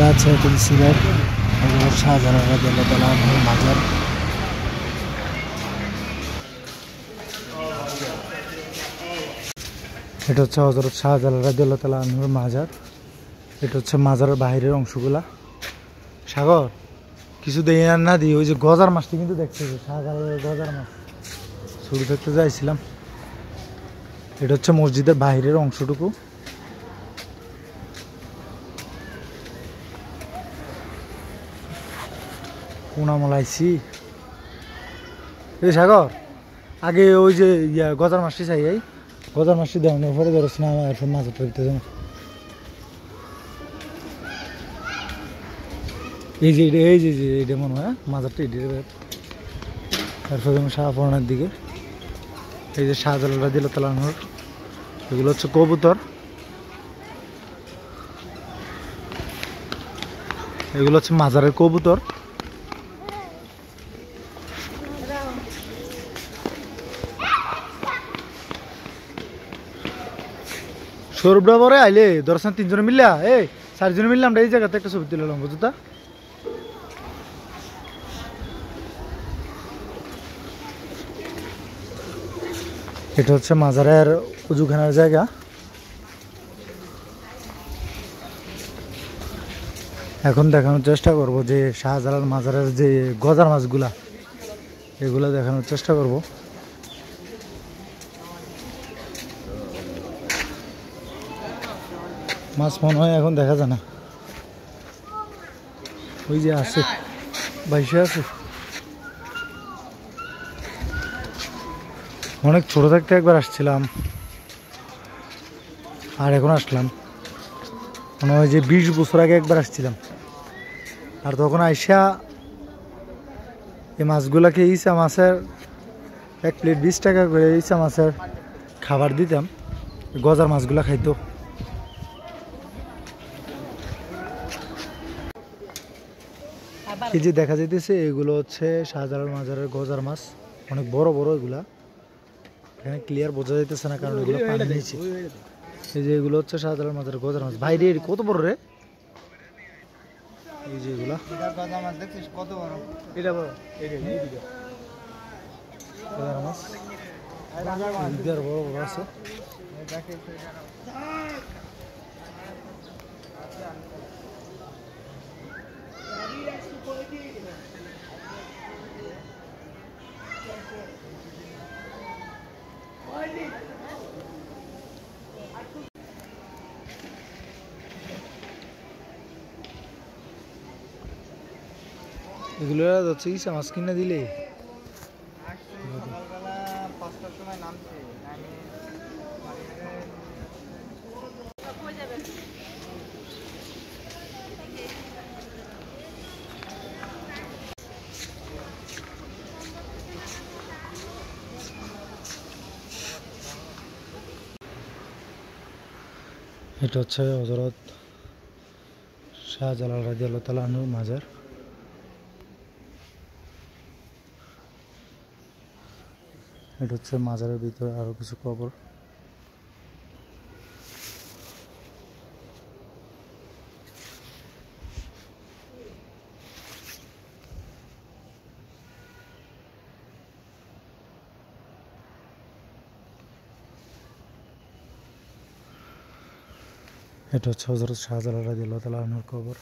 রাজশাহী সিলেট হযরত শাহজালাল রাদিয়াল্লাহু তাআলা আনহুর মাজার। এটা হচ্ছে হযরত শাহজালাল রাদিয়াল্লাহু তাআলা আনহুর মাজার। এটা হচ্ছে মাজারের বাহিরের অংশগুলা। সাগর কিছু দেই না দিই, ওই যে গজার মাছটি কিন্তু দেখতে শাহজালালের গজার মাছ শুরু থাকতে যাইছিলাম। এটা হচ্ছে মসজিদের বাহিরের অংশটুকু। কোনামলাইছি এই সাগর আগে ওই যে গজার মাছটি চাই, এই গজার মাছটি দেওয়ানোর পরে ধরছ না এখন মাছ ধরতে যাবো। এই যে এটা মনে হয় মাজারটা তারপরে শাহপুরানের দিকে এই যে শাহজালাল রাদিয়াল্লাহু তাআলা আনহুর এগুলো হচ্ছে কবুতর। এগুলো হচ্ছে মাজারের কবুতর। সৌরভরা পরে আইলে দর্শন তিনজনে মিললা এই চারজনে মিললে আমরা এই জায়গাতে একটা ছবি তুললাম বুঝতা। এটা হচ্ছে মাজারের উজুখানার জায়গা। এখন দেখানোর চেষ্টা করব যে শাহজালাল মাজারের যে গজার মাছগুলা এগুলো দেখানোর চেষ্টা করব। মাছ মনে হয় এখন দেখা যায় না, ওই যে আছে বাইশে আছে। অনেক ছোট থাকতে একবার আসছিলাম আর এখন আসলাম, মনে হয় যে 20 বছর আগে একবার আসছিলাম। আর তখন আইসা এই মাছগুলাকে ইসা মাছের 1 প্লেট 20 টাকা করে ইসা মাছের খাবার দিতাম, গজার মাছগুলা খাইতো। এই যে দেখা যাইতেছে এগুলো হচ্ছে শাহজালাল মাজারের গজার মাছ, অনেক বড় বড় এগুলা। এখানে ক্লিয়ার বোঝা যাইতেছে না কারণ এগুলো পানি নিচে। এই যে এগুলো হচ্ছে শাহজালাল মাজারের গজার মাছ। ভাই রে কত বড় রে, এই যে এগুলা গজার মাছ দেখছিস কত বড়, এটা বড় গজার মাছ এদিকে বড় বড় আছে। এগুলো হচ্ছে ইসা মাছ কিনে দিলে এটা হচ্ছে হযরত শাহজালাল রাদিয়াল্লাহু তাআলা আনহুর মাজার। এটা হচ্ছে মাজারের ভিতরে আরো কিছু কবর। এটা হচ্ছে হযরত শাহজালাল রাদিয়াল্লাহু তাআলা আনহুর কবর।